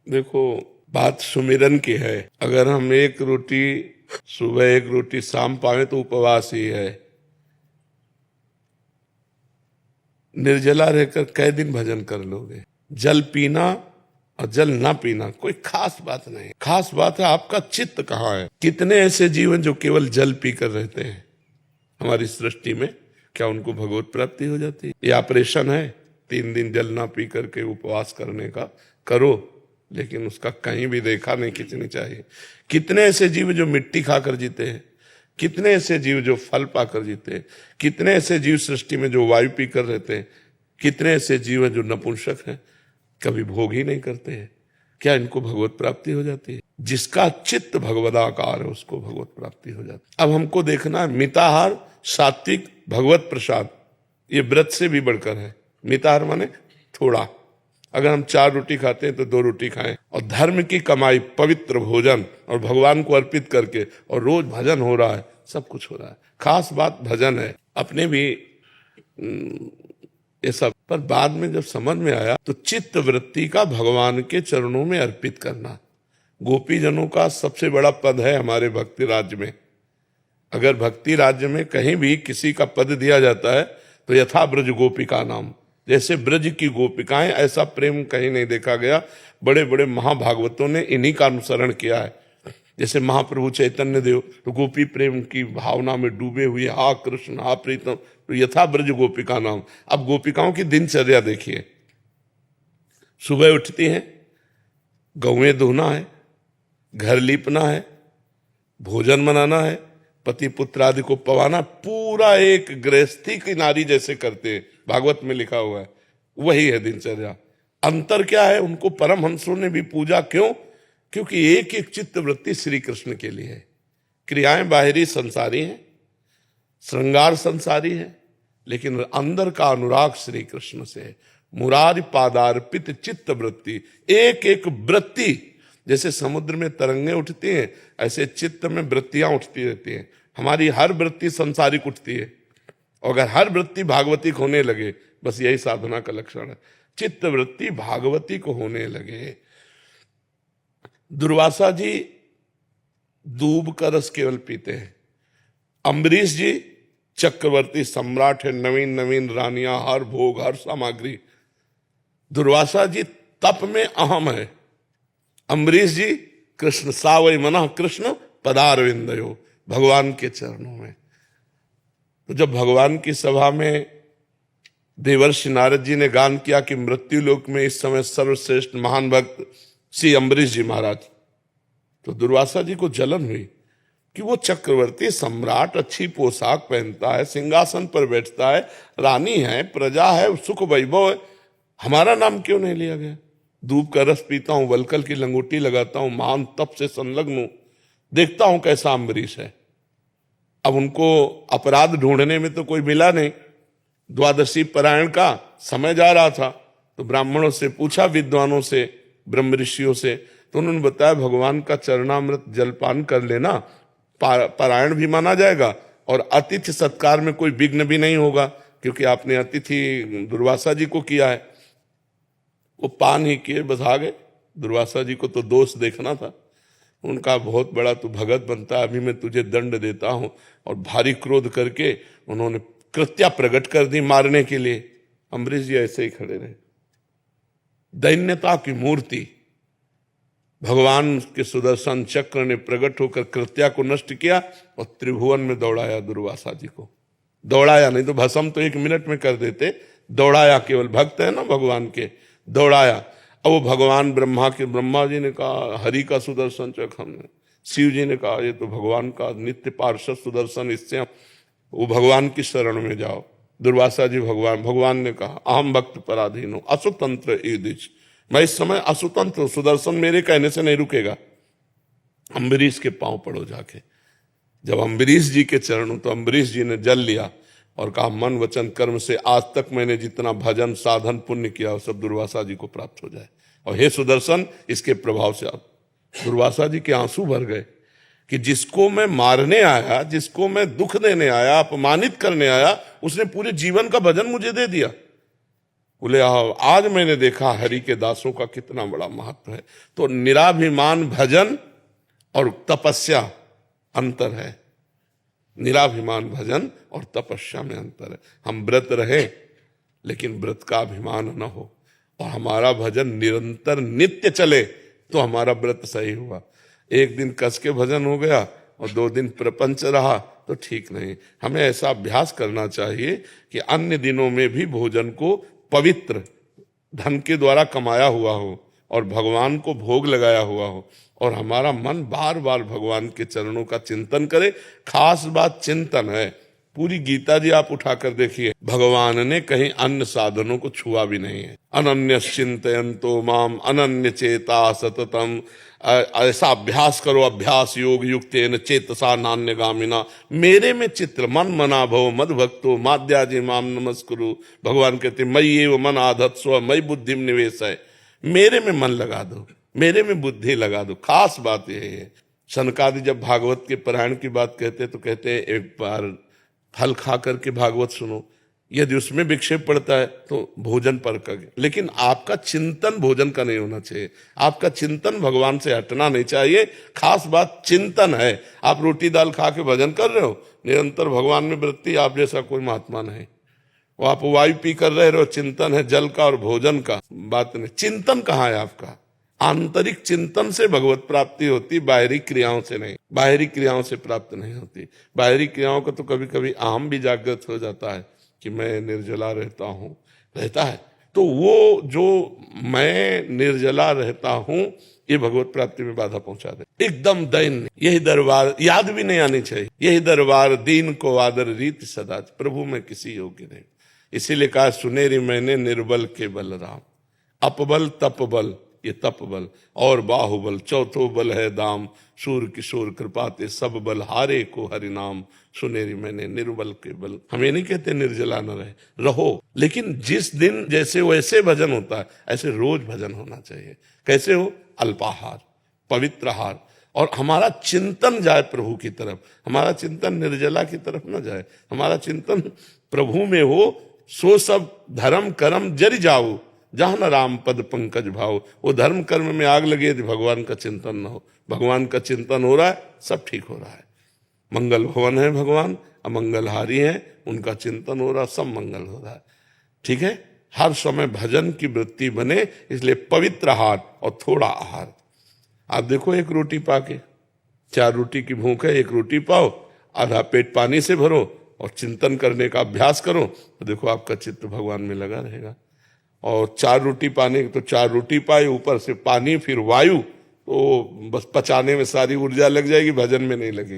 देखो, बात सुमिरन की है। अगर हम एक रोटी सुबह एक रोटी शाम पाए तो उपवास ही है। निर्जला रहकर कई दिन भजन कर लोगे? जल पीना और जल ना पीना कोई खास बात नहीं। खास बात है आपका चित्त कहाँ है। कितने ऐसे जीवन जो केवल जल पीकर रहते हैं हमारी सृष्टि में, क्या उनको भगवत प्राप्ति हो जाती है? ये ऑपरेशन है 3 दिन जल ना पी करके उपवास करने का, करो, लेकिन उसका कहीं भी देखा नहीं खींचनी चाहिए। कितने ऐसे जीव जो मिट्टी खाकर जीते हैं, कितने ऐसे जीव जो फल पाकर जीते हैं, कितने ऐसे जीव सृष्टि में जो वायु पीकर रहते हैं, कितने ऐसे जीव हैं जो नपुंसक हैं, कभी भोग ही नहीं करते हैं। क्या इनको भगवत प्राप्ति हो जाती है? जिसका चित्त भगवदाकार है उसको भगवत प्राप्ति हो जाती है। अब हमको देखना है मिताहार, सात्विक, भगवत प्रसाद, ये व्रत से भी बढ़कर है। मिताहार माने थोड़ा, अगर हम 4 रोटी खाते हैं तो 2 रोटी खाएं, और धर्म की कमाई, पवित्र भोजन और भगवान को अर्पित करके, और रोज भजन हो रहा है, सब कुछ हो रहा है। खास बात भजन है। अपने भी ये सब, पर बाद में जब समझ में आया तो चित्त वृत्ति का भगवान के चरणों में अर्पित करना। गोपी जनों का सबसे बड़ा पद है हमारे भक्ति राज्य में। अगर भक्ति राज्य में कहीं भी किसी का पद दिया जाता है तो यथा ब्रज गोपिका नाम, जैसे ब्रज की गोपिकाएं, ऐसा प्रेम कहीं नहीं देखा गया। बड़े बड़े महाभागवतों ने इन्हीं का अनुसरण किया है। जैसे महाप्रभु चैतन्य देव तो गोपी प्रेम की भावना में डूबे हुए, हा कृष्ण हा प्रीतम, तो यथा ब्रज गोपिका नाम। अब गोपिकाओं की दिनचर्या देखिए, सुबह उठती हैं, गौएं धोना है, घर लीपना है, भोजन बनाना है, पति पुत्र आदि को पवाना, पूरा एक गृहस्थी की नारी जैसे करते हैं, भागवत में लिखा हुआ है, वही है दिनचर्या। अंतर क्या है? उनको परमहंसों ने भी पूजा क्यों? क्योंकि एक एक चित्त वृत्ति श्री कृष्ण के लिए है। क्रियाएं बाहरी संसारी हैं, श्रृंगार संसारी है, लेकिन अंदर का अनुराग श्री कृष्ण से है। मुरारी पादार्पित चित्त वृत्ति, एक एक वृत्ति, जैसे समुद्र में तरंगें उठती हैं ऐसे चित्त में वृत्तियां उठती रहती हैं। हमारी हर वृत्ति संसारिक उठती है, और अगर हर वृत्ति भागवतिक होने लगे, बस यही साधना का लक्षण है, चित्त वृत्ति भागवती को होने लगे। दुर्वासा जी दूब का रस केवल पीते हैं। अम्बरीश जी चक्रवर्ती सम्राट है, नवीन नवीन रानियां, हर भोग हर सामग्री। दुर्वासा जी तप में अहम है। अम्बरीश जी कृष्ण सावई मना कृष्ण पदारविंदयो, भगवान के चरणों में। तो जब भगवान की सभा में देवर्षि नारद जी ने गान किया कि मृत्यु लोक में इस समय सर्वश्रेष्ठ महान भक्त श्री अम्बरीश जी महाराज, तो दुर्वासा जी को जलन हुई कि वो चक्रवर्ती सम्राट, अच्छी पोशाक पहनता है, सिंहासन पर बैठता है, रानी है, प्रजा है, सुख वैभव है, हमारा नाम क्यों नहीं लिया गया? दूब का रस पीता हूं, वलकल की लंगोटी लगाता हूं, महान तप से संलग्न हूं, देखता हूं कैसा अम्बरीश है। अब उनको अपराध ढूंढने में तो कोई मिला नहीं। द्वादशी पारायण का समय जा रहा था, तो ब्राह्मणों से पूछा, विद्वानों से, ब्रह्म ऋषियों से, तो उन्होंने बताया भगवान का चरणामृत जलपान कर लेना, पारायण भी माना जाएगा और अतिथि सत्कार में कोई विघ्न भी नहीं होगा, क्योंकि आपने अतिथि दुर्वासा जी को किया है। वो पान ही किए, बस आ गए। दुर्वासा जी को तो दोष देखना था। उनका बहुत बड़ा तू भगत बनता है, अभी मैं तुझे दंड देता हूं, और भारी क्रोध करके उन्होंने कृत्या प्रकट कर दी मारने के लिए। अम्बरीश जी ऐसे ही खड़े रहे। दैन्यता की मूर्ति भगवान के सुदर्शन चक्र ने प्रकट होकर कृत्या को नष्ट किया और त्रिभुवन में दौड़ाया दुर्वासा जी को। दौड़ाया नहीं तो भस्म तो 1 मिनट में कर देते, दौड़ाया, केवल भक्त है ना भगवान के, दौड़ाया। अब वो भगवान ब्रह्मा जी ने कहा हरि का सुदर्शन चक्र, हमने शिव जी ने कहा ये तो भगवान का नित्य पार्षद सुदर्शन, इससे वो भगवान की शरण में जाओ। दुर्वासा जी भगवान ने कहा अहम भक्त पराधीन हो असुतंत्र ईदिश, मैं इस समय असुतंत्र हूं, सुदर्शन मेरे कहने से नहीं रुकेगा। अम्बरीश के पांव पड़ो जाके। जब अम्बरीश जी के चरणों, तो अम्बरीश जी ने जल लिया और कहा मन वचन कर्म से आज तक मैंने जितना भजन साधन पुण्य किया वो सब दुर्वासा जी को प्राप्त हो जाए, और हे सुदर्शन इसके प्रभाव से आप। दुर्वासा जी के आंसू भर गए कि जिसको मैं मारने आया, जिसको मैं दुख देने आया, अपमानित करने आया, उसने पूरे जीवन का भजन मुझे दे दिया। बोले आज मैंने देखा हरि के दासों का कितना बड़ा महत्व है। तो निराभिमान भजन और तपस्या अंतर है। निराभिमान भजन और तपस्या में अंतर है। हम व्रत रहे लेकिन व्रत का अभिमान न हो और हमारा भजन निरंतर नित्य चले तो हमारा व्रत सही हुआ। एक दिन कस के भजन हो गया और 2 दिन प्रपंच रहा तो ठीक नहीं। हमें ऐसा अभ्यास करना चाहिए कि अन्य दिनों में भी भोजन को पवित्र धन के द्वारा कमाया हुआ हो और भगवान को भोग लगाया हुआ हो और हमारा मन बार बार भगवान के चरणों का चिंतन करे। खास बात चिंतन है। पूरी गीता जी आप उठाकर देखिए, भगवान ने कहीं अन्य साधनों को छुआ भी नहीं है। अनन्य चिंतयन्तो माम अनन्य चेता सततम, ऐसा अभ्यास करो, अभ्यास योग युक्तेन चेतसा नान्यगामिना, मेरे में चित्र मन मना भव मद भक्तो माद्याजी माम नमस्कुरु। भगवान कहते मई एव मन आधत्स्व मई बुद्धिम निवेश है, मेरे में मन लगा दो, मेरे में बुद्धि लगा दो। खास बात यह है। सनकादि जब भागवत के पारायण की बात कहते तो कहते एक बार फल खा करके भागवत सुनो, यदि उसमें विक्षेप पड़ता है तो भोजन पर कर, लेकिन आपका चिंतन भोजन का नहीं होना चाहिए। आपका चिंतन भगवान से हटना नहीं चाहिए। खास बात चिंतन है। आप रोटी दाल खा के भजन कर रहे हो, निरंतर भगवान में वृत्ति, आप जैसा कोई महात्मा नहीं। वो आप वायु पी कर रहे हो, चिंतन है जल का और भोजन का, बात नहीं। चिंतन कहाँ है आपका? आंतरिक चिंतन से भगवत प्राप्ति होती, बाहरी क्रियाओं से नहीं। बाहरी क्रियाओं से प्राप्त नहीं होती। बाहरी क्रियाओं का तो कभी कभी अहम भी जागृत हो जाता है कि मैं निर्जला रहता है, तो वो जो मैं निर्जला रहता हूं ये भगवत प्राप्ति में बाधा पहुंचा दे। एकदम दैन्य। यही दरबार याद भी नहीं आनी चाहिए। यही दरबार दीन को आदर रीत सदा, प्रभु में किसी योग्य नहीं। इसीलिए कहा सुनेरी मैंने निर्बल के बल राम, अपबल तपबल, ये तप बल और बाहुबल, चौथो बल है दाम, सूर किशोर कृपाते सब बल हारे को हरि नाम, सुनेरी मैंने निर्बल के बल। हम ये नहीं कहते निर्जला न रहो, लेकिन जिस दिन जैसे वैसे भजन होता है ऐसे रोज भजन होना चाहिए। कैसे हो? अल्पाहार, पवित्र आहार, और हमारा चिंतन जाए प्रभु की तरफ। हमारा चिंतन निर्जला की तरफ न जाए, हमारा चिंतन प्रभु में हो। सो सब धर्म कर्म जरि जाओ, जहां न राम पद पंकज भाव। वो धर्म कर्म में आग लगे यदि भगवान का चिंतन न हो। भगवान का चिंतन हो रहा है, सब ठीक हो रहा है। मंगल भवन है भगवान, अमंगलहारी है, उनका चिंतन हो रहा, सब मंगल हो रहा है। ठीक है, हर समय भजन की वृत्ति बने, इसलिए पवित्र आहार और थोड़ा आहार। आप देखो, एक रोटी पाके, 4 रोटी की भूख है, 1 रोटी पाओ, आधा पेट पानी से भरो और चिंतन करने का अभ्यास करो, तो देखो आपका चित्त भगवान में लगा रहेगा। और 4 रोटी पाने तो 4 रोटी पाए, ऊपर से पानी, फिर वायु, तो बस पचाने में सारी ऊर्जा लग जाएगी, भजन में नहीं लगेगी।